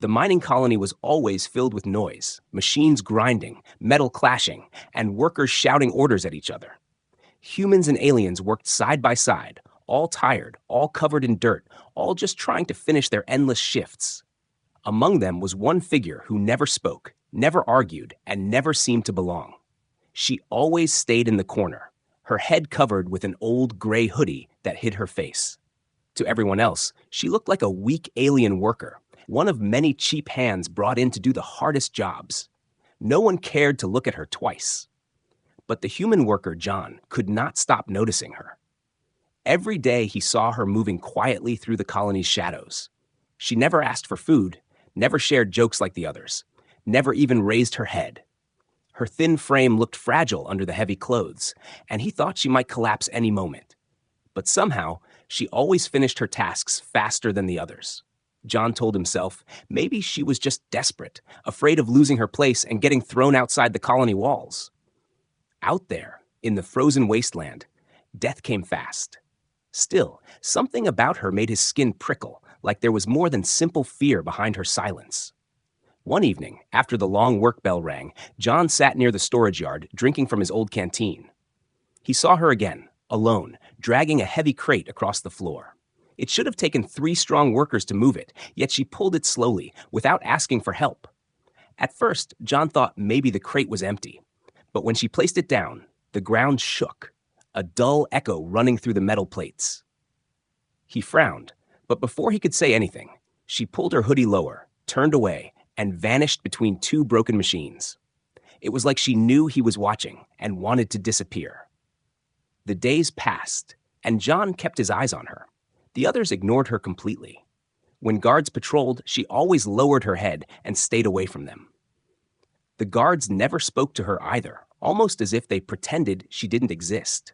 The mining colony was always filled with noise, machines grinding, metal clashing, and workers shouting orders at each other. Humans and aliens worked side by side, all tired, all covered in dirt, all just trying to finish their endless shifts. Among them was one figure who never spoke, never argued, and never seemed to belong. She always stayed in the corner, her head covered with an old gray hoodie that hid her face. To everyone else, she looked like a weak alien worker, one of many cheap hands brought in to do the hardest jobs. No one cared to look at her twice. But the human worker, John, could not stop noticing her. Every day he saw her moving quietly through the colony's shadows. She never asked for food, never shared jokes like the others, never even raised her head. Her thin frame looked fragile under the heavy clothes, and he thought she might collapse any moment. But somehow, she always finished her tasks faster than the others. John told himself maybe she was just desperate, afraid of losing her place and getting thrown outside the colony walls. Out there, in the frozen wasteland, death came fast. Still, something about her made his skin prickle, like there was more than simple fear behind her silence. One evening, after the long work bell rang, John sat near the storage yard, drinking from his old canteen. He saw her again, alone, dragging a heavy crate across the floor. It should have taken 3 strong workers to move it, yet she pulled it slowly, without asking for help. At first, John thought maybe the crate was empty. But when she placed it down, the ground shook, a dull echo running through the metal plates. He frowned, but before he could say anything, she pulled her hoodie lower, turned away, and vanished between 2 broken machines. It was like she knew he was watching and wanted to disappear. The days passed, and John kept his eyes on her. The others ignored her completely. When guards patrolled, she always lowered her head and stayed away from them. The guards never spoke to her either, almost as if they pretended she didn't exist.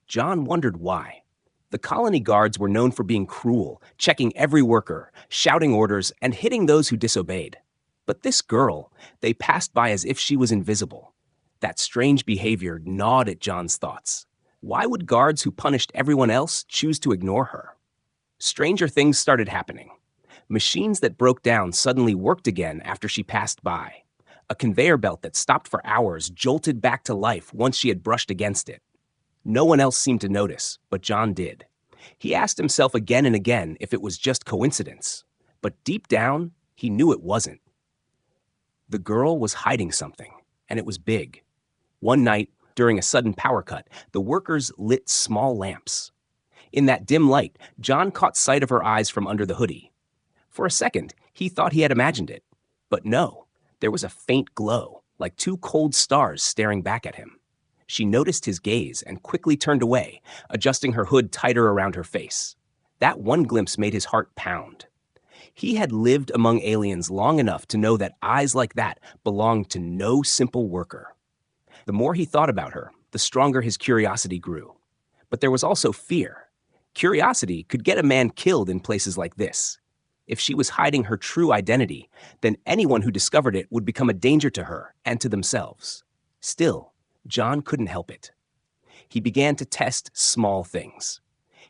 John wondered why. The colony guards were known for being cruel, checking every worker, shouting orders, and hitting those who disobeyed. But this girl, they passed by as if she was invisible. That strange behavior gnawed at John's thoughts. Why would guards who punished everyone else choose to ignore her? Stranger things started happening. Machines that broke down suddenly worked again after she passed by. A conveyor belt that stopped for hours jolted back to life once she had brushed against it. No one else seemed to notice, but John did. He asked himself again and again if it was just coincidence, but deep down, he knew it wasn't. The girl was hiding something, and it was big. One night, during a sudden power cut, the workers lit small lamps. In that dim light, John caught sight of her eyes from under the hoodie. For a second, he thought he had imagined it, but no. There was a faint glow, like 2 cold stars staring back at him. She noticed his gaze and quickly turned away, adjusting her hood tighter around her face. That one glimpse made his heart pound. He had lived among aliens long enough to know that eyes like that belonged to no simple worker. The more he thought about her, the stronger his curiosity grew. But there was also fear. Curiosity could get a man killed in places like this. If she was hiding her true identity, then anyone who discovered it would become a danger to her and to themselves. Still, John couldn't help it. He began to test small things.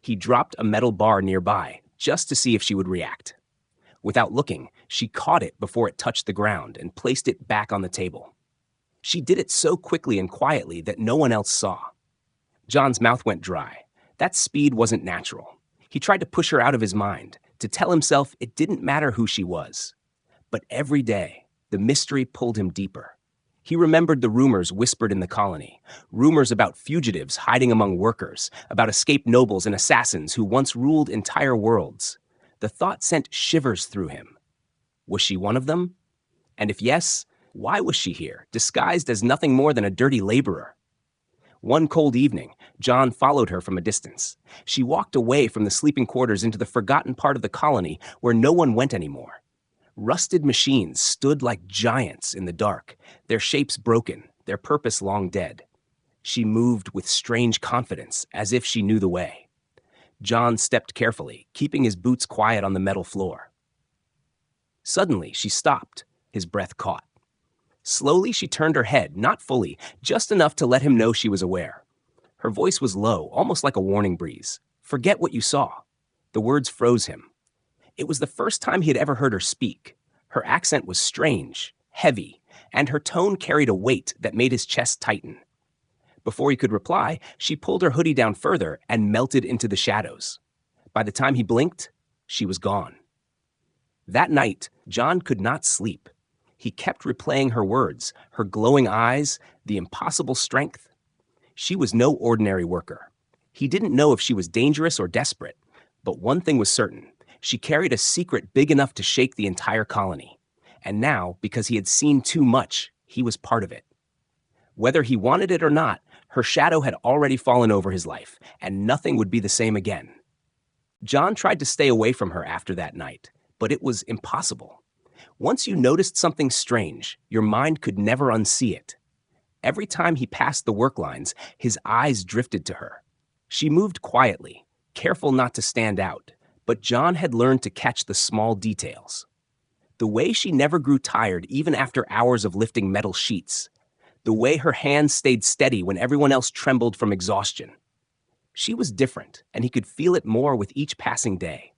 He dropped a metal bar nearby just to see if she would react. Without looking, she caught it before it touched the ground and placed it back on the table. She did it so quickly and quietly that no one else saw. John's mouth went dry. That speed wasn't natural. He tried to push her out of his mind, to tell himself it didn't matter who she was. But every day, the mystery pulled him deeper. He remembered the rumors whispered in the colony, rumors about fugitives hiding among workers, about escaped nobles and assassins who once ruled entire worlds. The thought sent shivers through him. Was she one of them? And if yes, why was she here, disguised as nothing more than a dirty laborer? One cold evening, John followed her from a distance. She walked away from the sleeping quarters into the forgotten part of the colony where no one went anymore. Rusted machines stood like giants in the dark, their shapes broken, their purpose long dead. She moved with strange confidence, as if she knew the way. John stepped carefully, keeping his boots quiet on the metal floor. Suddenly, she stopped, his breath caught. Slowly, she turned her head, not fully, just enough to let him know she was aware. Her voice was low, almost like a warning breeze. "Forget what you saw." The words froze him. It was the first time he had ever heard her speak. Her accent was strange, heavy, and her tone carried a weight that made his chest tighten. Before he could reply, she pulled her hoodie down further and melted into the shadows. By the time he blinked, she was gone. That night, John could not sleep. He kept replaying her words, her glowing eyes, the impossible strength. She was no ordinary worker. He didn't know if she was dangerous or desperate, but one thing was certain. She carried a secret big enough to shake the entire colony. And now, because he had seen too much, he was part of it. Whether he wanted it or not, her shadow had already fallen over his life, and nothing would be the same again. John tried to stay away from her after that night, but it was impossible. Once you noticed something strange, your mind could never unsee it. Every time he passed the work lines, his eyes drifted to her. She moved quietly, careful not to stand out, but John had learned to catch the small details. The way she never grew tired even after hours of lifting metal sheets. The way her hands stayed steady when everyone else trembled from exhaustion. She was different, and he could feel it more with each passing day.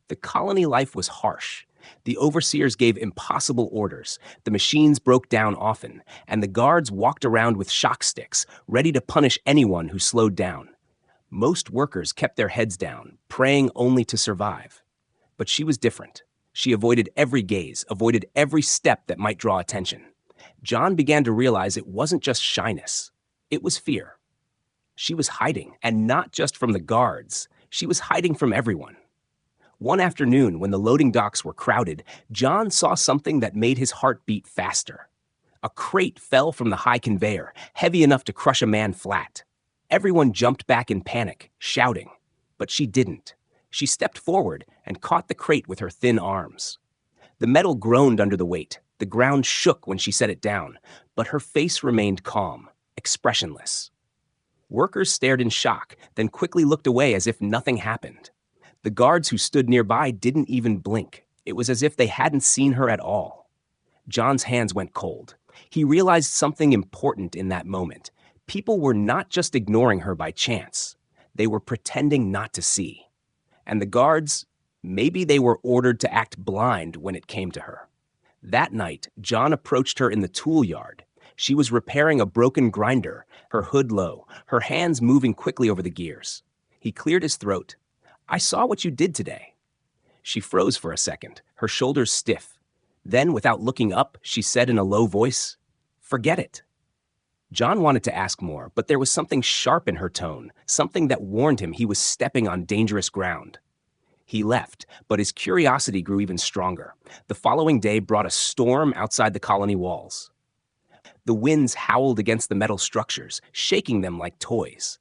The colony life was harsh. The overseers gave impossible orders, the machines broke down often, and the guards walked around with shock sticks, ready to punish anyone who slowed down. Most workers kept their heads down, praying only to survive. But she was different. She avoided every gaze, avoided every step that might draw attention. John began to realize it wasn't just shyness. It was fear. She was hiding, and not just from the guards. She was hiding from everyone. One afternoon, when the loading docks were crowded, John saw something that made his heart beat faster. A crate fell from the high conveyor, heavy enough to crush a man flat. Everyone jumped back in panic, shouting. But she didn't. She stepped forward and caught the crate with her thin arms. The metal groaned under the weight. The ground shook when she set it down, but her face remained calm, expressionless. Workers stared in shock, then quickly looked away as if nothing happened. The guards who stood nearby didn't even blink. It was as if they hadn't seen her at all. John's hands went cold. He realized something important in that moment. People were not just ignoring her by chance. They were pretending not to see. And the guards, maybe they were ordered to act blind when it came to her. That night, John approached her in the tool yard. She was repairing a broken grinder, her hood low, her hands moving quickly over the gears. He cleared his throat. "I saw what you did today." She froze for a second, her shoulders stiff. Then, without looking up, she said in a low voice, "Forget it." John wanted to ask more, but there was something sharp in her tone, something that warned him he was stepping on dangerous ground. He left, but his curiosity grew even stronger. The following day brought a storm outside the colony walls. The winds howled against the metal structures, shaking them like toys.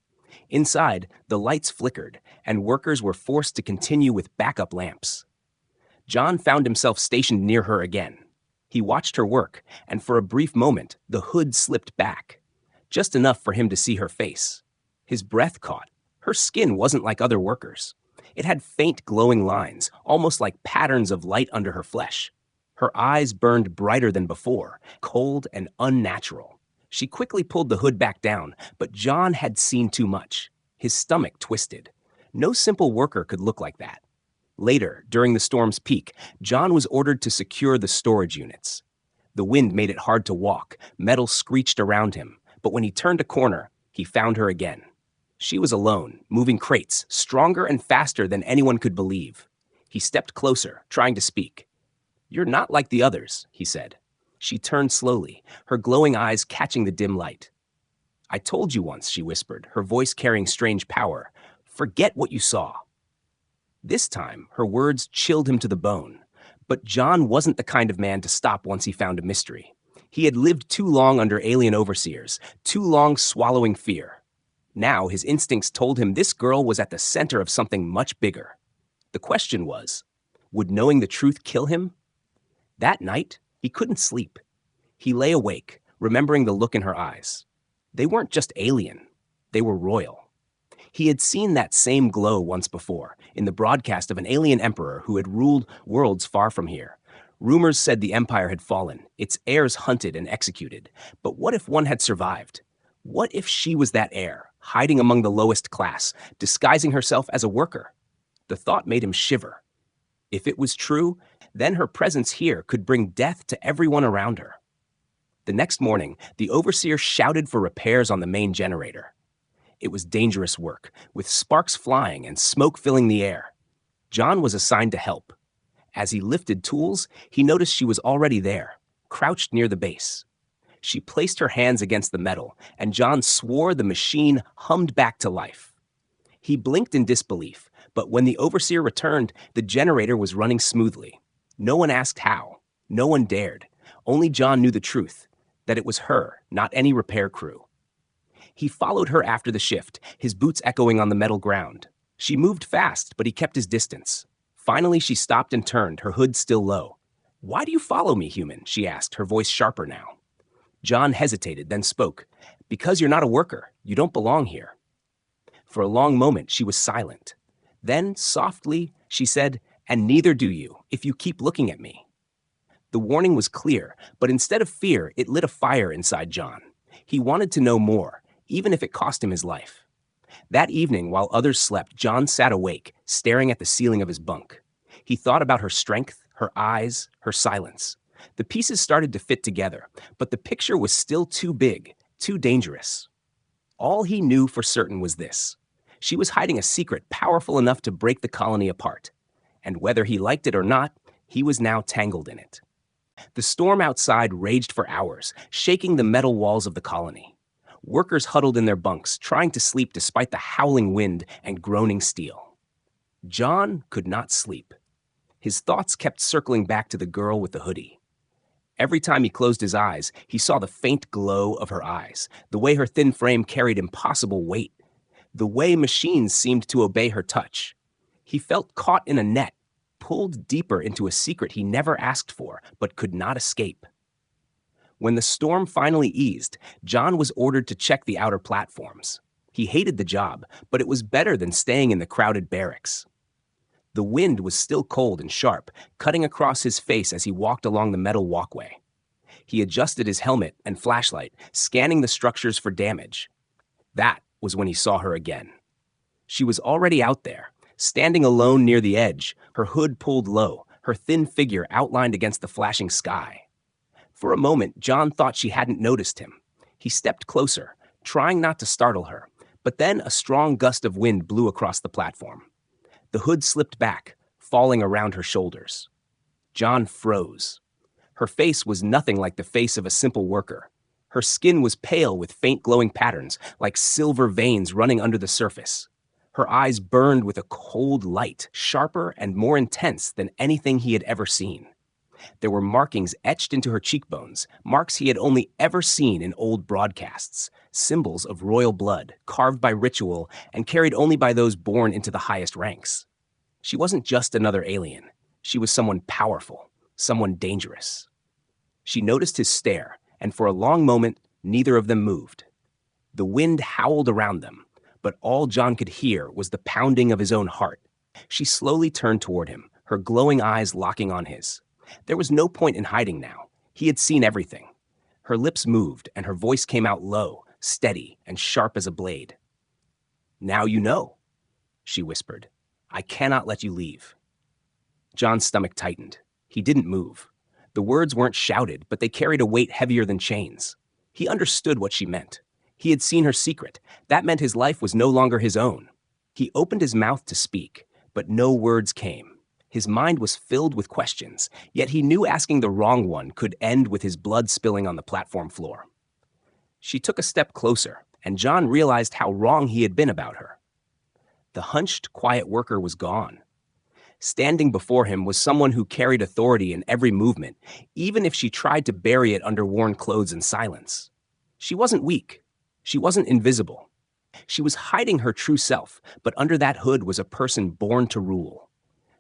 Inside, the lights flickered, and workers were forced to continue with backup lamps. John found himself stationed near her again. He watched her work, and for a brief moment, the hood slipped back. Just enough for him to see her face. His breath caught. Her skin wasn't like other workers. It had faint glowing lines, almost like patterns of light under her flesh. Her eyes burned brighter than before, cold and unnatural. She quickly pulled the hood back down, but John had seen too much. His stomach twisted. No simple worker could look like that. Later, during the storm's peak, John was ordered to secure the storage units. The wind made it hard to walk. Metal screeched around him, but when he turned a corner, he found her again. She was alone, moving crates, stronger and faster than anyone could believe. He stepped closer, trying to speak. "You're not like the others," he said. She turned slowly, her glowing eyes catching the dim light. "I told you once," she whispered, her voice carrying strange power. "Forget what you saw." This time, her words chilled him to the bone. But John wasn't the kind of man to stop once he found a mystery. He had lived too long under alien overseers, too long swallowing fear. Now, his instincts told him this girl was at the center of something much bigger. The question was, would knowing the truth kill him? That night, he couldn't sleep. He lay awake, remembering the look in her eyes. They weren't just alien, they were royal. He had seen that same glow once before, in the broadcast of an alien emperor who had ruled worlds far from here. Rumors said the empire had fallen, its heirs hunted and executed. But what if one had survived? What if she was that heir, hiding among the lowest class, disguising herself as a worker? The thought made him shiver. If it was true, Then her presence here could bring death to everyone around her. The next morning, the overseer shouted for repairs on the main generator. It was dangerous work, with sparks flying and smoke filling the air. John was assigned to help. As he lifted tools, he noticed she was already there, crouched near the base. She placed her hands against the metal, and John swore the machine hummed back to life. He blinked in disbelief, but when the overseer returned, the generator was running smoothly. No one asked how. No one dared. Only John knew the truth, that it was her, not any repair crew. He followed her after the shift, his boots echoing on the metal ground. She moved fast, but he kept his distance. Finally, she stopped and turned, her hood still low. "Why do you follow me, human?" she asked, her voice sharper now. John hesitated, then spoke. "Because you're not a worker. You don't belong here." For a long moment, she was silent. Then, softly, she said, "And neither do you, if you keep looking at me." The warning was clear, but instead of fear, it lit a fire inside John. He wanted to know more, even if it cost him his life. That evening, while others slept, John sat awake, staring at the ceiling of his bunk. He thought about her strength, her eyes, her silence. The pieces started to fit together, but the picture was still too big, too dangerous. All he knew for certain was this: she was hiding a secret powerful enough to break the colony apart. And whether he liked it or not, he was now tangled in it. The storm outside raged for hours, shaking the metal walls of the colony. Workers huddled in their bunks, trying to sleep despite the howling wind and groaning steel. John could not sleep. His thoughts kept circling back to the girl with the hoodie. Every time he closed his eyes, he saw the faint glow of her eyes, the way her thin frame carried impossible weight, the way machines seemed to obey her touch. He felt caught in a net, pulled deeper into a secret he never asked for, but could not escape. When the storm finally eased, John was ordered to check the outer platforms. He hated the job, but it was better than staying in the crowded barracks. The wind was still cold and sharp, cutting across his face as he walked along the metal walkway. He adjusted his helmet and flashlight, scanning the structures for damage. That was when he saw her again. She was already out there, standing alone near the edge, her hood pulled low, her thin figure outlined against the flashing sky. For a moment, John thought she hadn't noticed him. He stepped closer, trying not to startle her, but then a strong gust of wind blew across the platform. The hood slipped back, falling around her shoulders. John froze. Her face was nothing like the face of a simple worker. Her skin was pale with faint glowing patterns, like silver veins running under the surface. Her eyes burned with a cold light, sharper and more intense than anything he had ever seen. There were markings etched into her cheekbones, marks he had only ever seen in old broadcasts, symbols of royal blood, carved by ritual and carried only by those born into the highest ranks. She wasn't just another alien. She was someone powerful, someone dangerous. She noticed his stare, and for a long moment, neither of them moved. The wind howled around them, but all John could hear was the pounding of his own heart. She slowly turned toward him, her glowing eyes locking on his. There was no point in hiding now. He had seen everything. Her lips moved, and her voice came out low, steady, and sharp as a blade. "Now you know," she whispered. "I cannot let you leave." John's stomach tightened. He didn't move. The words weren't shouted, but they carried a weight heavier than chains. He understood what she meant. He had seen her secret. That meant his life was no longer his own. He opened his mouth to speak, but no words came. His mind was filled with questions, yet he knew asking the wrong one could end with his blood spilling on the platform floor. She took a step closer, and John realized how wrong he had been about her. The hunched, quiet worker was gone. Standing before him was someone who carried authority in every movement, even if she tried to bury it under worn clothes and silence. She wasn't weak. She wasn't invisible. She was hiding her true self, but under that hood was a person born to rule.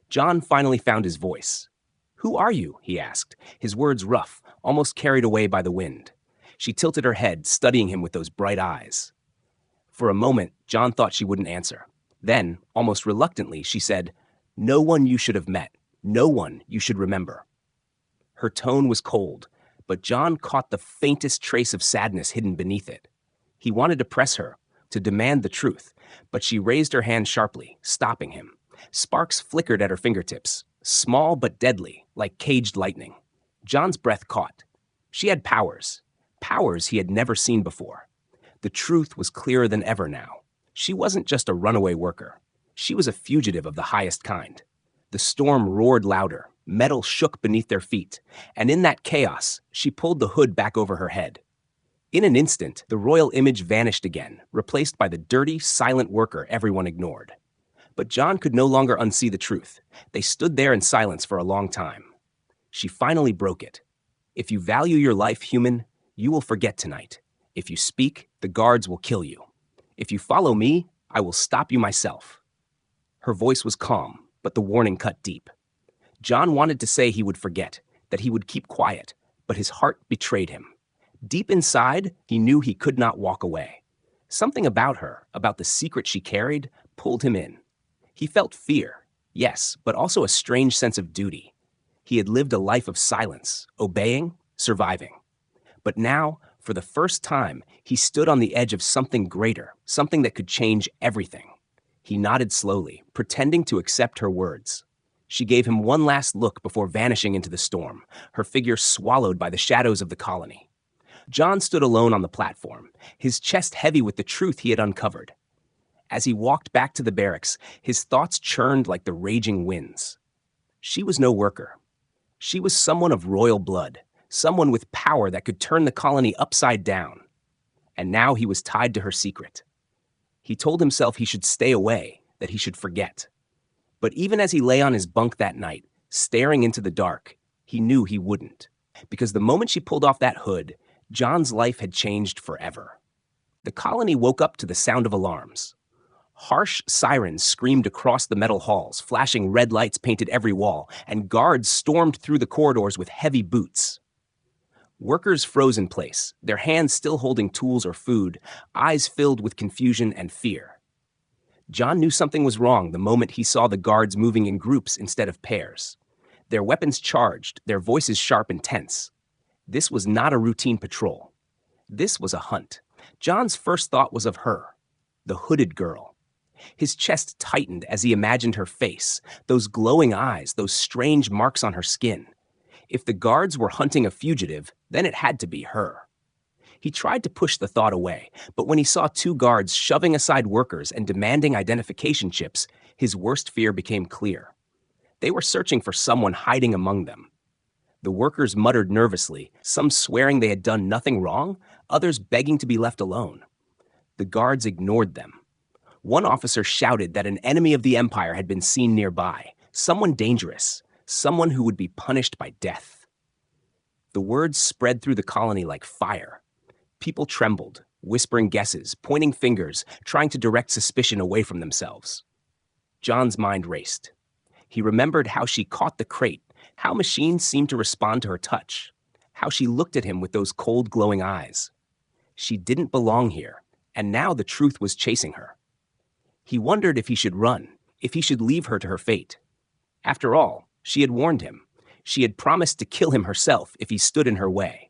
John finally found his voice. "Who are you?" he asked, his words rough, almost carried away by the wind. She tilted her head, studying him with those bright eyes. For a moment, John thought she wouldn't answer. Then, almost reluctantly, she said, "No one you should have met. No one you should remember." Her tone was cold, but John caught the faintest trace of sadness hidden beneath it. He wanted to press her, to demand the truth, but she raised her hand sharply, stopping him. Sparks flickered at her fingertips. small but deadly, like caged lightning. John's breath caught. She had powers, powers he had never seen before. The truth was clearer than ever now. She wasn't just a runaway worker. She was a fugitive of the highest kind. The storm roared louder, metal shook beneath their feet, and in that chaos, she pulled the hood back over her head. In an instant, the royal image vanished again, replaced by the dirty, silent worker everyone ignored. But John could no longer unsee the truth. They stood there in silence for a long time. She finally broke it. If you value your life, human, you will forget tonight. If you speak, the guards will kill you. If you follow me, I will stop you myself. Her voice was calm, but the warning cut deep. John wanted to say he would forget, that he would keep quiet, but his heart betrayed him. Deep inside, he knew he could not walk away. Something about her, about the secret she carried, pulled him in. He felt fear, yes, but also a strange sense of duty. He had lived a life of silence, obeying, surviving. But now, for the first time, he stood on the edge of something greater, something that could change everything. He nodded slowly, pretending to accept her words. She gave him one last look before vanishing into the storm, her figure swallowed by the shadows of the colony. John stood alone on the platform, his chest heavy with the truth he had uncovered. As he walked back to the barracks, his thoughts churned like the raging winds. She was no worker. She was someone of royal blood, someone with power that could turn the colony upside down. And now he was tied to her secret. He told himself he should stay away, that he should forget. But even as he lay on his bunk that night, staring into the dark, he knew he wouldn't. Because the moment she pulled off that hood, John's life had changed forever. The colony woke up to the sound of alarms. Harsh sirens screamed across the metal halls, flashing red lights painted every wall, and guards stormed through the corridors with heavy boots. Workers froze in place, their hands still holding tools or food, eyes filled with confusion and fear. John knew something was wrong the moment he saw the guards moving in groups instead of pairs. Their weapons charged, their voices sharp and tense. This was not a routine patrol. This was a hunt. John's first thought was of her, the hooded girl. His chest tightened as he imagined her face, those glowing eyes, those strange marks on her skin. If the guards were hunting a fugitive, then it had to be her. He tried to push the thought away, but when he saw two guards shoving aside workers and demanding identification chips, his worst fear became clear. They were searching for someone hiding among them. The workers muttered nervously, some swearing they had done nothing wrong, others begging to be left alone. The guards ignored them. One officer shouted that an enemy of the Empire had been seen nearby, someone dangerous, someone who would be punished by death. The words spread through the colony like fire. People trembled, whispering guesses, pointing fingers, trying to direct suspicion away from themselves. John's mind raced. He remembered how she caught the crate, how machines seemed to respond to her touch, how she looked at him with those cold, glowing eyes. She didn't belong here, and now the truth was chasing her. He wondered if he should run, if he should leave her to her fate. After all, she had warned him. She had promised to kill him herself if he stood in her way.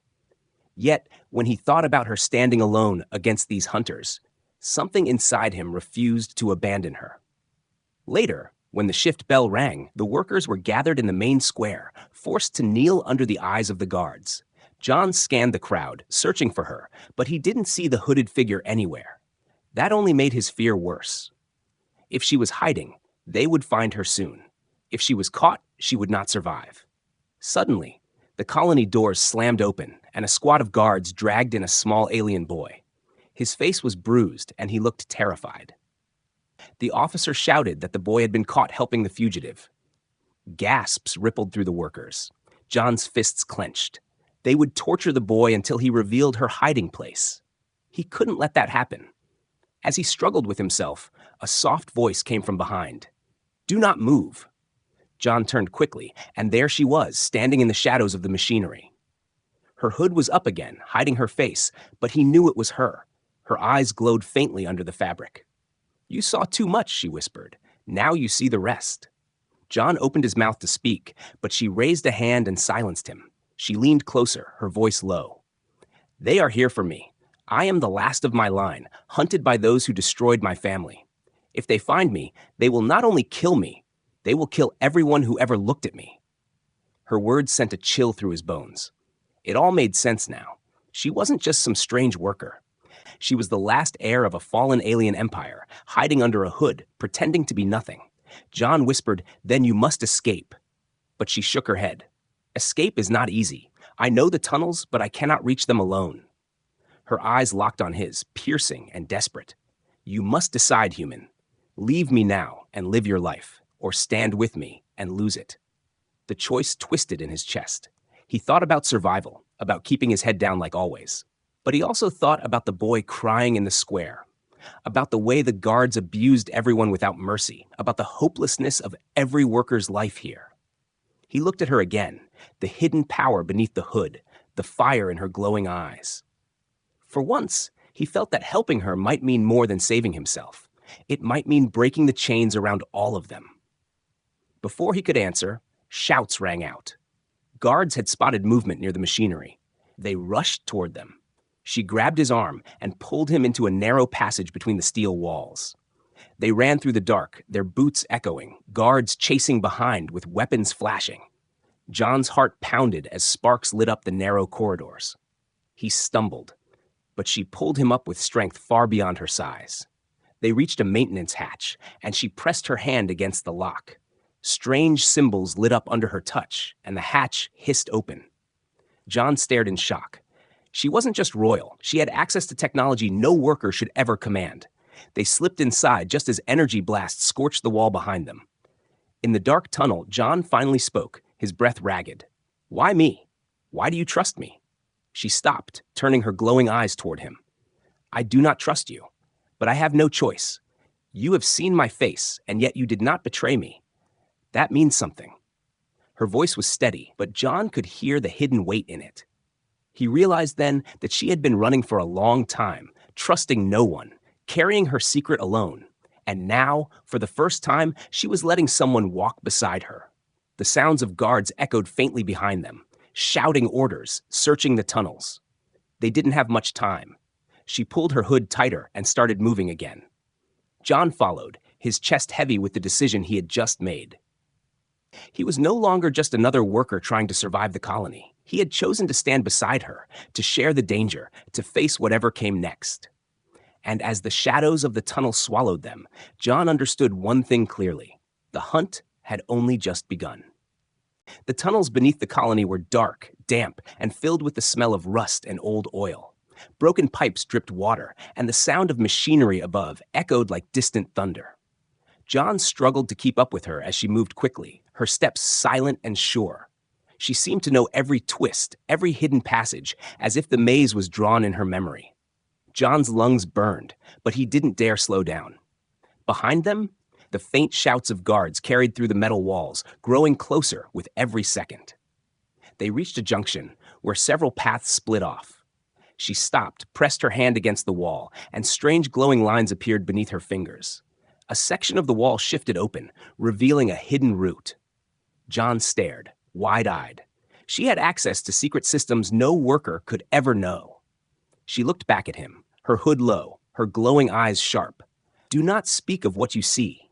Yet, when he thought about her standing alone against these hunters, something inside him refused to abandon her. Later, when the shift bell rang, the workers were gathered in the main square, forced to kneel under the eyes of the guards. John scanned the crowd, searching for her, but he didn't see the hooded figure anywhere. That only made his fear worse. If she was hiding, they would find her soon. If she was caught, she would not survive. Suddenly, the colony doors slammed open, and a squad of guards dragged in a small alien boy. His face was bruised, and he looked terrified. The officer shouted that the boy had been caught helping the fugitive. Gasps rippled through the workers. John's fists clenched. They would torture the boy until he revealed her hiding place. He couldn't let that happen. As he struggled with himself, a soft voice came from behind. "Do not move." John turned quickly, and there she was, standing in the shadows of the machinery. Her hood was up again, hiding her face, but he knew it was her. Her eyes glowed faintly under the fabric. "You saw too much," she whispered. "Now you see the rest." John opened his mouth to speak, but she raised a hand and silenced him. She leaned closer, her voice low. "They are here for me. I am the last of my line, hunted by those who destroyed my family. If they find me, they will not only kill me, They will kill everyone who ever looked at me. Her words sent a chill through his bones. It all made sense now. She wasn't just some strange worker. She was the last heir of a fallen alien empire, hiding under a hood, pretending to be nothing. John whispered, "Then you must escape." But she shook her head. "Escape is not easy. I know the tunnels, but I cannot reach them alone." Her eyes locked on his, piercing and desperate. "You must decide, human. Leave me now and live your life, or stand with me and lose it." The choice twisted in his chest. He thought about survival, about keeping his head down like always. But he also thought about the boy crying in the square, about the way the guards abused everyone without mercy, about the hopelessness of every worker's life here. He looked at her again, the hidden power beneath the hood, the fire in her glowing eyes. For once, he felt that helping her might mean more than saving himself. It might mean breaking the chains around all of them. Before he could answer, shouts rang out. Guards had spotted movement near the machinery. They rushed toward them. She grabbed his arm and pulled him into a narrow passage between the steel walls. They ran through the dark, their boots echoing, guards chasing behind with weapons flashing. John's heart pounded as sparks lit up the narrow corridors. He stumbled, but she pulled him up with strength far beyond her size. They reached a maintenance hatch, and she pressed her hand against the lock. Strange symbols lit up under her touch, and the hatch hissed open. John stared in shock. She wasn't just royal. She had access to technology no worker should ever command. They slipped inside just as energy blasts scorched the wall behind them. In the dark tunnel, John finally spoke, his breath ragged. "Why me? Why do you trust me?" She stopped, turning her glowing eyes toward him. "I do not trust you, but I have no choice. You have seen my face, and yet you did not betray me. That means something." Her voice was steady, but John could hear the hidden weight in it. He realized then that she had been running for a long time, trusting no one, carrying her secret alone. And now, for the first time, she was letting someone walk beside her. The sounds of guards echoed faintly behind them, shouting orders, searching the tunnels. They didn't have much time. She pulled her hood tighter and started moving again. John followed, his chest heavy with the decision he had just made. He was no longer just another worker trying to survive the colony. He had chosen to stand beside her, to share the danger, to face whatever came next. And as the shadows of the tunnel swallowed them, John understood one thing clearly. The hunt had only just begun. The tunnels beneath the colony were dark, damp, and filled with the smell of rust and old oil. Broken pipes dripped water, and the sound of machinery above echoed like distant thunder. John struggled to keep up with her as she moved quickly, her steps silent and sure. She seemed to know every twist, every hidden passage, as if the maze was drawn in her memory. John's lungs burned, but he didn't dare slow down. Behind them, the faint shouts of guards carried through the metal walls, growing closer with every second. They reached a junction where several paths split off. She stopped, pressed her hand against the wall, and strange glowing lines appeared beneath her fingers. A section of the wall shifted open, revealing a hidden route. John stared, wide-eyed. She had access to secret systems no worker could ever know. She looked back at him, her hood low, her glowing eyes sharp. "Do not speak of what you see.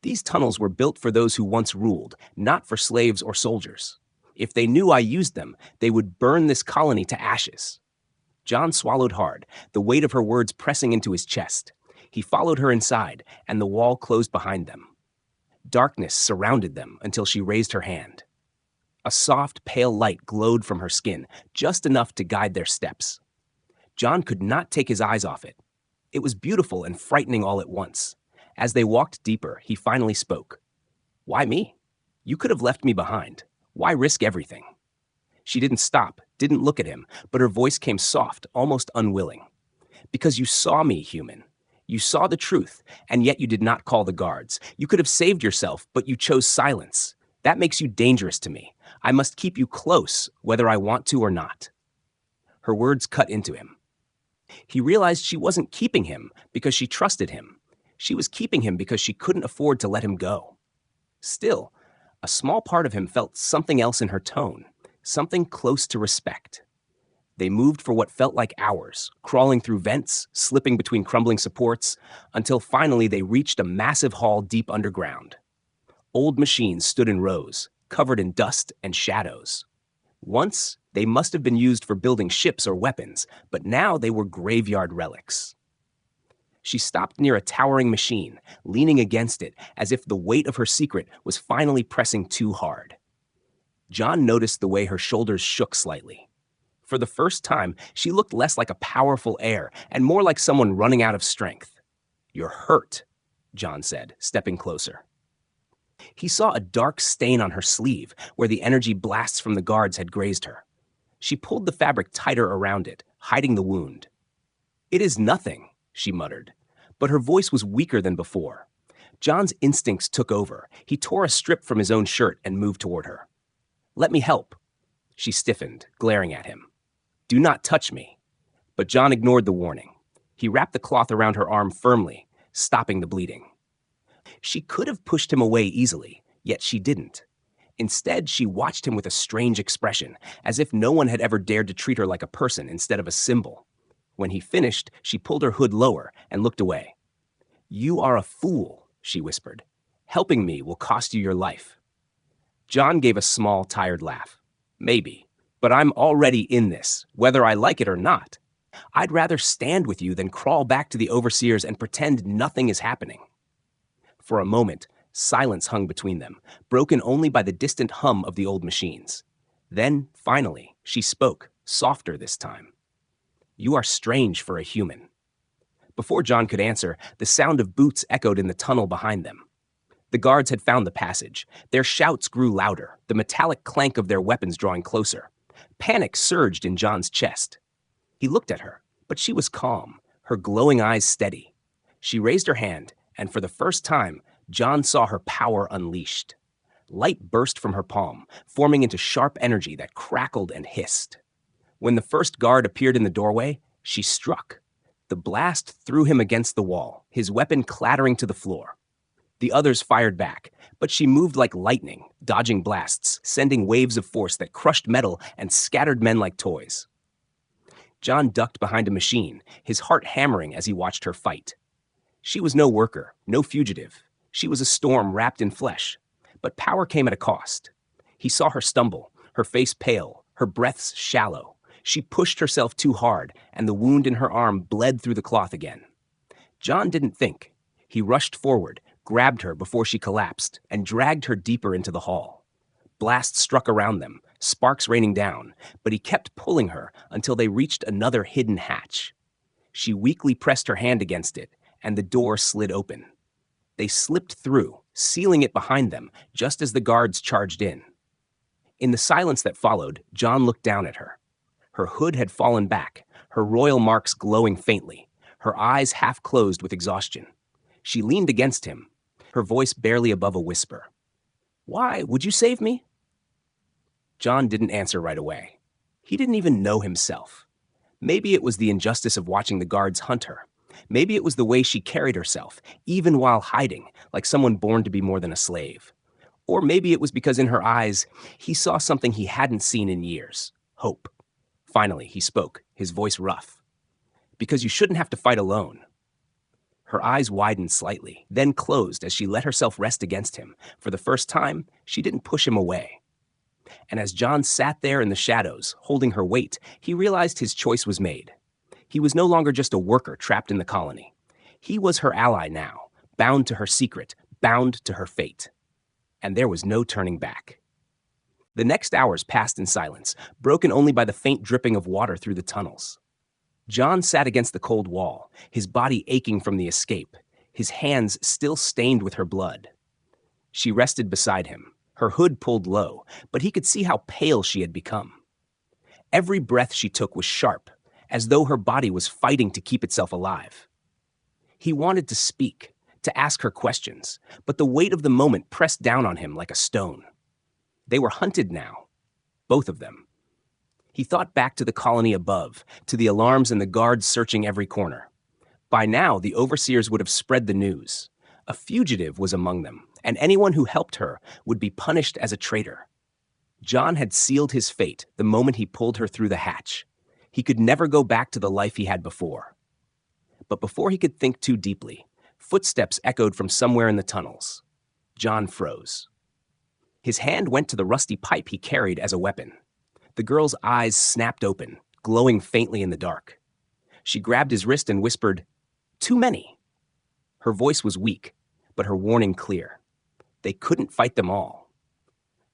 These tunnels were built for those who once ruled, not for slaves or soldiers. If they knew I used them, they would burn this colony to ashes." John swallowed hard, the weight of her words pressing into his chest. He followed her inside, and the wall closed behind them. Darkness surrounded them until she raised her hand. A soft, pale light glowed from her skin, just enough to guide their steps. John could not take his eyes off it. It was beautiful and frightening all at once. As they walked deeper, he finally spoke. "Why me? You could have left me behind. Why risk everything?" She didn't stop, didn't look at him, but her voice came soft, almost unwilling. "Because you saw me, human. You saw the truth, and yet you did not call the guards. You could have saved yourself, but you chose silence. That makes you dangerous to me. I must keep you close, whether I want to or not." Her words cut into him. He realized she wasn't keeping him because she trusted him. She was keeping him because she couldn't afford to let him go. Still, a small part of him felt something else in her tone, something close to respect. They moved for what felt like hours, crawling through vents, slipping between crumbling supports, until finally they reached a massive hall deep underground. Old machines stood in rows, covered in dust and shadows. Once, they must have been used for building ships or weapons, but now they were graveyard relics. She stopped near a towering machine, leaning against it as if the weight of her secret was finally pressing too hard. John noticed the way her shoulders shook slightly. For the first time, she looked less like a powerful heir and more like someone running out of strength. "You're hurt," John said, stepping closer. He saw a dark stain on her sleeve where the energy blasts from the guards had grazed her. She pulled the fabric tighter around it, hiding the wound. "It is nothing," she muttered, but her voice was weaker than before. John's instincts took over. He tore a strip from his own shirt and moved toward her. "Let me help." She stiffened, glaring at him. "Do not touch me." But John ignored the warning. He wrapped the cloth around her arm firmly, stopping the bleeding. She could have pushed him away easily, yet she didn't. Instead, she watched him with a strange expression, as if no one had ever dared to treat her like a person instead of a symbol. When he finished, she pulled her hood lower and looked away. "You are a fool," she whispered. "Helping me will cost you your life." John gave a small, tired laugh. "Maybe, but I'm already in this, whether I like it or not. I'd rather stand with you than crawl back to the overseers and pretend nothing is happening." For a moment, silence hung between them, broken only by the distant hum of the old machines. Then, finally, she spoke, softer this time. "You are strange for a human." Before John could answer, the sound of boots echoed in the tunnel behind them. The guards had found the passage. Their shouts grew louder, the metallic clank of their weapons drawing closer. Panic surged in John's chest. He looked at her, but she was calm, her glowing eyes steady. She raised her hand, and for the first time, John saw her power unleashed. Light burst from her palm, forming into sharp energy that crackled and hissed. When the first guard appeared in the doorway, she struck. The blast threw him against the wall, his weapon clattering to the floor. The others fired back, but she moved like lightning, dodging blasts, sending waves of force that crushed metal and scattered men like toys. John ducked behind a machine, his heart hammering as he watched her fight. She was no worker, no fugitive. She was a storm wrapped in flesh. But power came at a cost. He saw her stumble, her face pale, her breaths shallow. She pushed herself too hard, and the wound in her arm bled through the cloth again. John didn't think. He rushed forward, grabbed her before she collapsed, and dragged her deeper into the hall. Blasts struck around them, sparks raining down, but he kept pulling her until they reached another hidden hatch. She weakly pressed her hand against it, and the door slid open. They slipped through, sealing it behind them, just as the guards charged in. In the silence that followed, John looked down at her. Her hood had fallen back, her royal marks glowing faintly, her eyes half closed with exhaustion. She leaned against him, her voice barely above a whisper. "Why, would you save me?" John didn't answer right away. He didn't even know himself. Maybe it was the injustice of watching the guards hunt her. Maybe it was the way she carried herself, even while hiding, like someone born to be more than a slave. Or maybe it was because in her eyes, he saw something he hadn't seen in years: hope. Finally, he spoke, his voice rough. "Because you shouldn't have to fight alone." Her eyes widened slightly, then closed as she let herself rest against him. For the first time, she didn't push him away. And as John sat there in the shadows, holding her weight, he realized his choice was made. He was no longer just a worker trapped in the colony. He was her ally now, bound to her secret, bound to her fate. And there was no turning back. The next hours passed in silence, broken only by the faint dripping of water through the tunnels. John sat against the cold wall, his body aching from the escape, his hands still stained with her blood. She rested beside him, her hood pulled low, but he could see how pale she had become. Every breath she took was sharp, as though her body was fighting to keep itself alive. He wanted to speak, to ask her questions, but the weight of the moment pressed down on him like a stone. They were hunted now, both of them. He thought back to the colony above, to the alarms and the guards searching every corner. By now, the overseers would have spread the news. A fugitive was among them, and anyone who helped her would be punished as a traitor. John had sealed his fate the moment he pulled her through the hatch. He could never go back to the life he had before. But before he could think too deeply, footsteps echoed from somewhere in the tunnels. John froze. His hand went to the rusty pipe he carried as a weapon. The girl's eyes snapped open, glowing faintly in the dark. She grabbed his wrist and whispered, "Too many." Her voice was weak, but her warning clear. They couldn't fight them all.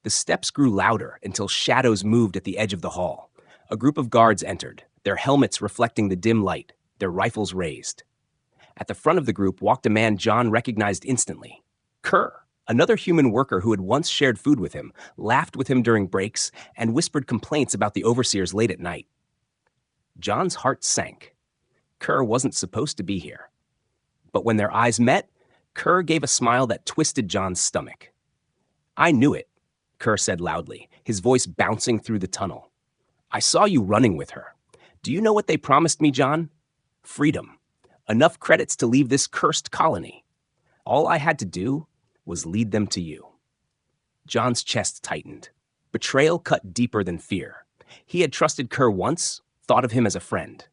The steps grew louder until shadows moved at the edge of the hall. A group of guards entered, their helmets reflecting the dim light, their rifles raised. At the front of the group walked a man John recognized instantly. Kerr, another human worker who had once shared food with him, laughed with him during breaks, and whispered complaints about the overseers late at night. John's heart sank. Kerr wasn't supposed to be here. But when their eyes met, Kerr gave a smile that twisted John's stomach. "I knew it," Kerr said loudly, his voice bouncing through the tunnel. "I saw you running with her. Do you know what they promised me, John? Freedom. Enough credits to leave this cursed colony. All I had to do was lead them to you." John's chest tightened. Betrayal cut deeper than fear. He had trusted Kerr once, thought of him as a friend.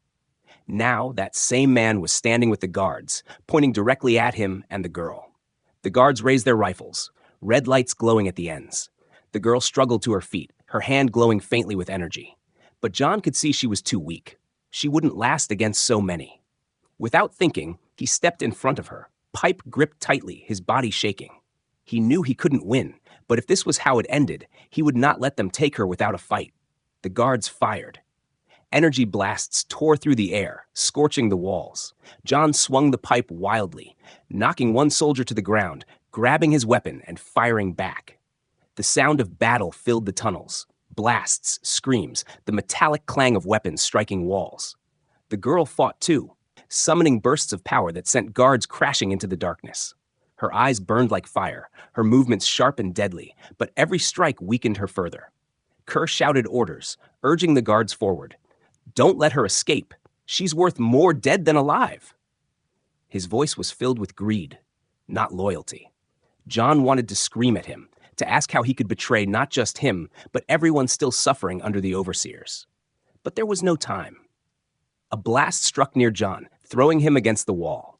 Now, that same man was standing with the guards, pointing directly at him and the girl. The guards raised their rifles, red lights glowing at the ends. The girl struggled to her feet, her hand glowing faintly with energy. But John could see she was too weak. She wouldn't last against so many. Without thinking, he stepped in front of her, pipe gripped tightly, his body shaking. He knew he couldn't win, but if this was how it ended, he would not let them take her without a fight. The guards fired. Energy blasts tore through the air, scorching the walls. John swung the pipe wildly, knocking one soldier to the ground, grabbing his weapon and firing back. The sound of battle filled the tunnels. Blasts, screams, the metallic clang of weapons striking walls. The girl fought too, summoning bursts of power that sent guards crashing into the darkness. Her eyes burned like fire, her movements sharp and deadly, but every strike weakened her further. Kerr shouted orders, urging the guards forward. "Don't let her escape. She's worth more dead than alive." His voice was filled with greed, not loyalty. John wanted to scream at him, to ask how he could betray not just him, but everyone still suffering under the overseers. But there was no time. A blast struck near John, throwing him against the wall.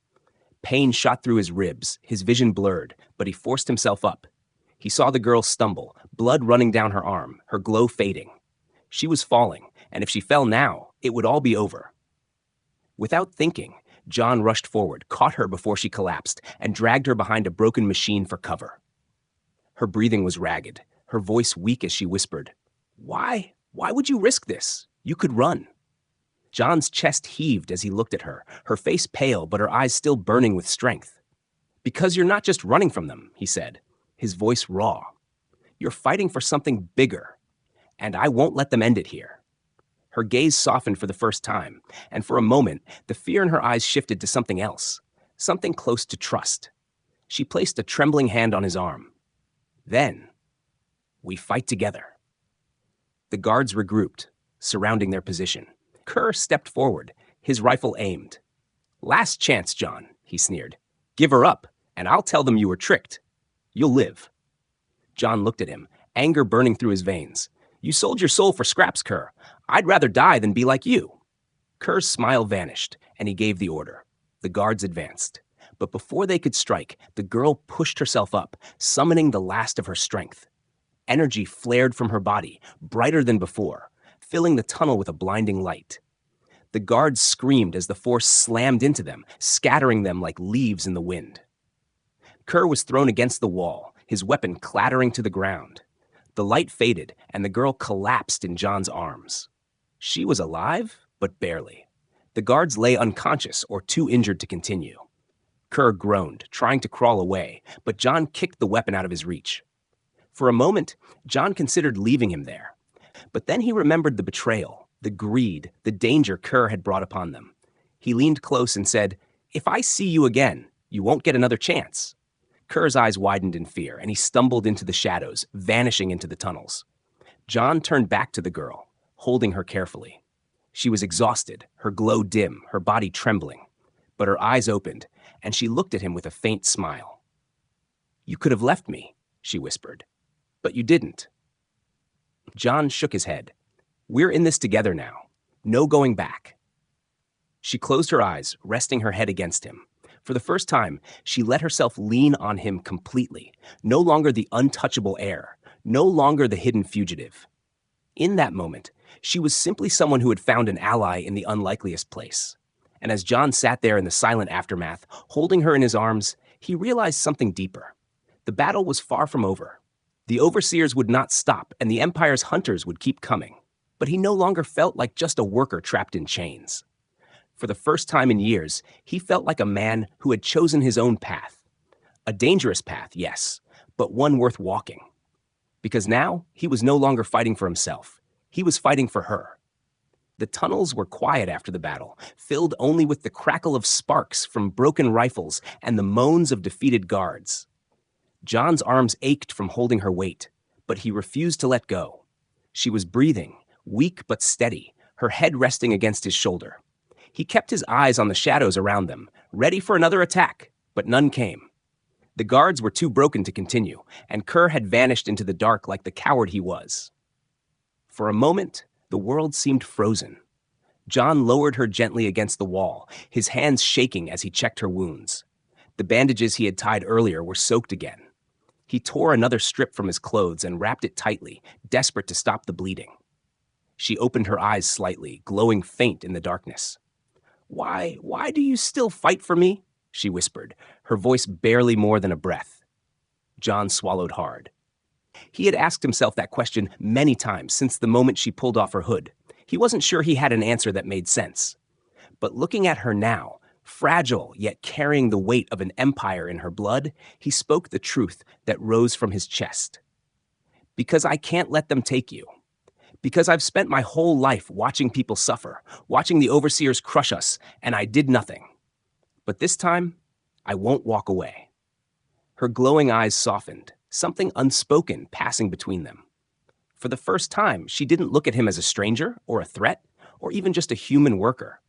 Pain shot through his ribs, his vision blurred, but he forced himself up. He saw the girl stumble, blood running down her arm, her glow fading. She was falling, and if she fell now, it would all be over. Without thinking, John rushed forward, caught her before she collapsed, and dragged her behind a broken machine for cover. Her breathing was ragged, her voice weak as she whispered, Why would you risk this? You could run." John's chest heaved as he looked at her, her face pale but her eyes still burning with strength. "Because you're not just running from them," he said, his voice raw. "You're fighting for something bigger, and I won't let them end it here." Her gaze softened for the first time, and for a moment, the fear in her eyes shifted to something else, something close to trust. She placed a trembling hand on his arm. "Then, we fight together." The guards regrouped, surrounding their position. Kerr stepped forward, his rifle aimed. "Last chance, John," he sneered. "Give her up, and I'll tell them you were tricked. You'll live." John looked at him, anger burning through his veins. "You sold your soul for scraps, Kerr. I'd rather die than be like you." Kerr's smile vanished, and he gave the order. The guards advanced. But before they could strike, the girl pushed herself up, summoning the last of her strength. Energy flared from her body, brighter than before, filling the tunnel with a blinding light. The guards screamed as the force slammed into them, scattering them like leaves in the wind. Kerr was thrown against the wall, his weapon clattering to the ground. The light faded, and the girl collapsed in John's arms. She was alive, but barely. The guards lay unconscious or too injured to continue. Kerr groaned, trying to crawl away, but John kicked the weapon out of his reach. For a moment, John considered leaving him there. But then he remembered the betrayal, the greed, the danger Kerr had brought upon them. He leaned close and said, "If I see you again, you won't get another chance." Kerr's eyes widened in fear, and he stumbled into the shadows, vanishing into the tunnels. John turned back to the girl, holding her carefully. She was exhausted, her glow dim, her body trembling. But her eyes opened, and she looked at him with a faint smile. "You could have left me," she whispered, "but you didn't." John shook his head. "We're in this together now. No going back." She closed her eyes, resting her head against him. For the first time, she let herself lean on him completely, no longer the untouchable heir, no longer the hidden fugitive. In that moment, she was simply someone who had found an ally in the unlikeliest place. And as John sat there in the silent aftermath, holding her in his arms, he realized something deeper. The battle was far from over. The overseers would not stop, and the Empire's hunters would keep coming. But he no longer felt like just a worker trapped in chains. For the first time in years, he felt like a man who had chosen his own path. A dangerous path, yes, but one worth walking. Because now, he was no longer fighting for himself. He was fighting for her. The tunnels were quiet after the battle, filled only with the crackle of sparks from broken rifles and the moans of defeated guards. John's arms ached from holding her weight, but he refused to let go. She was breathing, weak but steady, her head resting against his shoulder. He kept his eyes on the shadows around them, ready for another attack, but none came. The guards were too broken to continue, and Kerr had vanished into the dark like the coward he was. For a moment, the world seemed frozen. John lowered her gently against the wall, his hands shaking as he checked her wounds. The bandages he had tied earlier were soaked again. He tore another strip from his clothes and wrapped it tightly, desperate to stop the bleeding. She opened her eyes slightly, glowing faint in the darkness. Why do you still fight for me?" she whispered, her voice barely more than a breath. John swallowed hard. He had asked himself that question many times since the moment she pulled off her hood. He wasn't sure he had an answer that made sense. But looking at her now, fragile yet carrying the weight of an empire in her blood, he spoke the truth that rose from his chest. "Because I can't let them take you. Because I've spent my whole life watching people suffer, watching the overseers crush us, and I did nothing. But this time, I won't walk away." Her glowing eyes softened, something unspoken passing between them. For the first time, she didn't look at him as a stranger or a threat, or even just a human worker.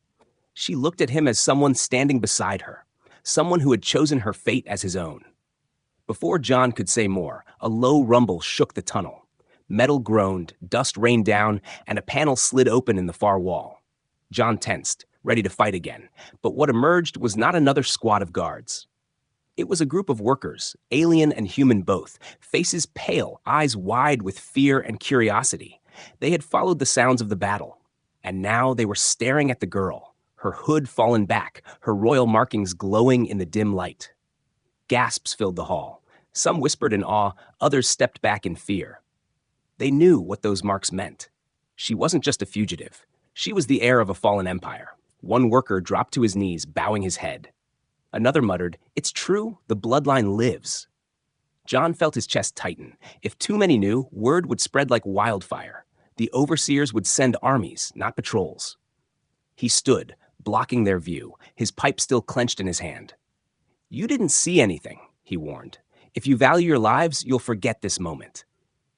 She looked at him as someone standing beside her, someone who had chosen her fate as his own. Before John could say more, a low rumble shook the tunnel. Metal groaned, dust rained down, and a panel slid open in the far wall. John tensed, ready to fight again, but what emerged was not another squad of guards. It was a group of workers, alien and human both, faces pale, eyes wide with fear and curiosity. They had followed the sounds of the battle, and now they were staring at the girl, her hood fallen back, her royal markings glowing in the dim light. Gasps filled the hall. Some whispered in awe, others stepped back in fear. They knew what those marks meant. She wasn't just a fugitive. She was the heir of a fallen empire. One worker dropped to his knees, bowing his head. Another muttered, "It's true, the bloodline lives." John felt his chest tighten. If too many knew, word would spread like wildfire. The overseers would send armies, not patrols. He stood, blocking their view, his pipe still clenched in his hand. "You didn't see anything," he warned. "If you value your lives, you'll forget this moment."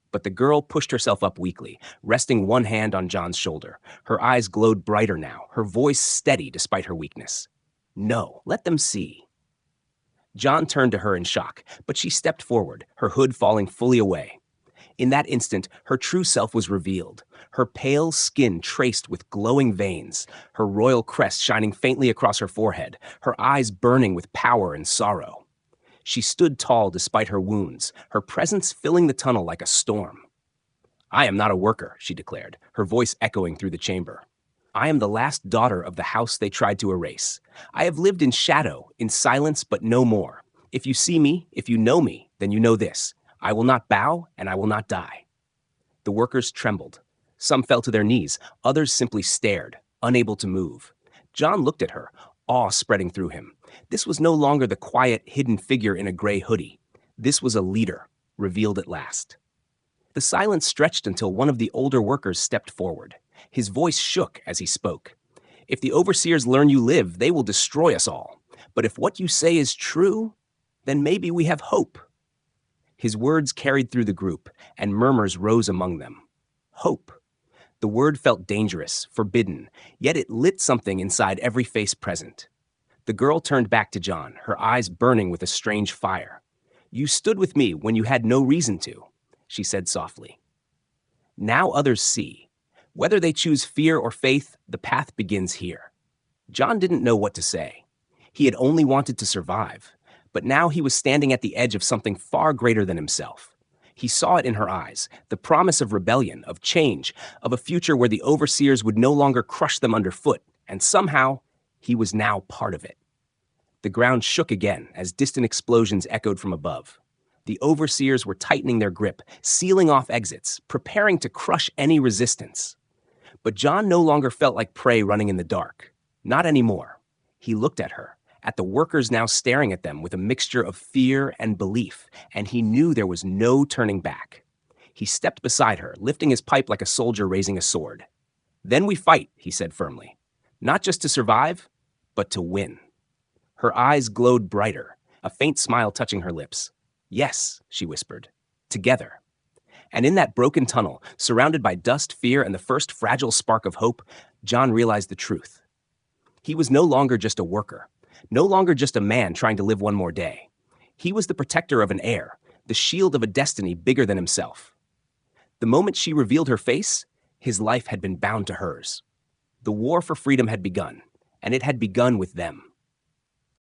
But the girl pushed herself up weakly, resting one hand on John's shoulder. Her eyes glowed brighter now, her voice steady despite her weakness. "No, let them see." John turned to her in shock, but she stepped forward, her hood falling fully away. In that instant, her true self was revealed, her pale skin traced with glowing veins, her royal crest shining faintly across her forehead, her eyes burning with power and sorrow. She stood tall despite her wounds, her presence filling the tunnel like a storm. "I am not a worker," she declared, her voice echoing through the chamber. "I am the last daughter of the house they tried to erase. I have lived in shadow, in silence, but no more. If you see me, if you know me, then you know this. I will not bow, and I will not die." The workers trembled. Some fell to their knees, others simply stared, unable to move. John looked at her, awe spreading through him. This was no longer the quiet, hidden figure in a gray hoodie. This was a leader, revealed at last. The silence stretched until one of the older workers stepped forward. His voice shook as he spoke. "If the overseers learn you live, they will destroy us all. But if what you say is true, then maybe we have hope." His words carried through the group, and murmurs rose among them. Hope. The word felt dangerous, forbidden, yet it lit something inside every face present. The girl turned back to John, her eyes burning with a strange fire. "You stood with me when you had no reason to," she said softly. "Now others see. Whether they choose fear or faith, the path begins here." John didn't know what to say. He had only wanted to survive, but now he was standing at the edge of something far greater than himself. He saw it in her eyes, the promise of rebellion, of change, of a future where the overseers would no longer crush them underfoot, and somehow, he was now part of it. The ground shook again as distant explosions echoed from above. The overseers were tightening their grip, sealing off exits, preparing to crush any resistance. But John no longer felt like prey running in the dark. Not anymore. He looked at her, at the workers now staring at them with a mixture of fear and belief, and he knew there was no turning back. He stepped beside her, lifting his pipe like a soldier raising a sword. "Then we fight," he said firmly. "Not just to survive, but to win." Her eyes glowed brighter, a faint smile touching her lips. "Yes," she whispered. "Together." And in that broken tunnel, surrounded by dust, fear, and the first fragile spark of hope, John realized the truth. He was no longer just a worker, no longer just a man trying to live one more day. He was the protector of an heir, the shield of a destiny bigger than himself. The moment she revealed her face, his life had been bound to hers. The war for freedom had begun, and it had begun with them.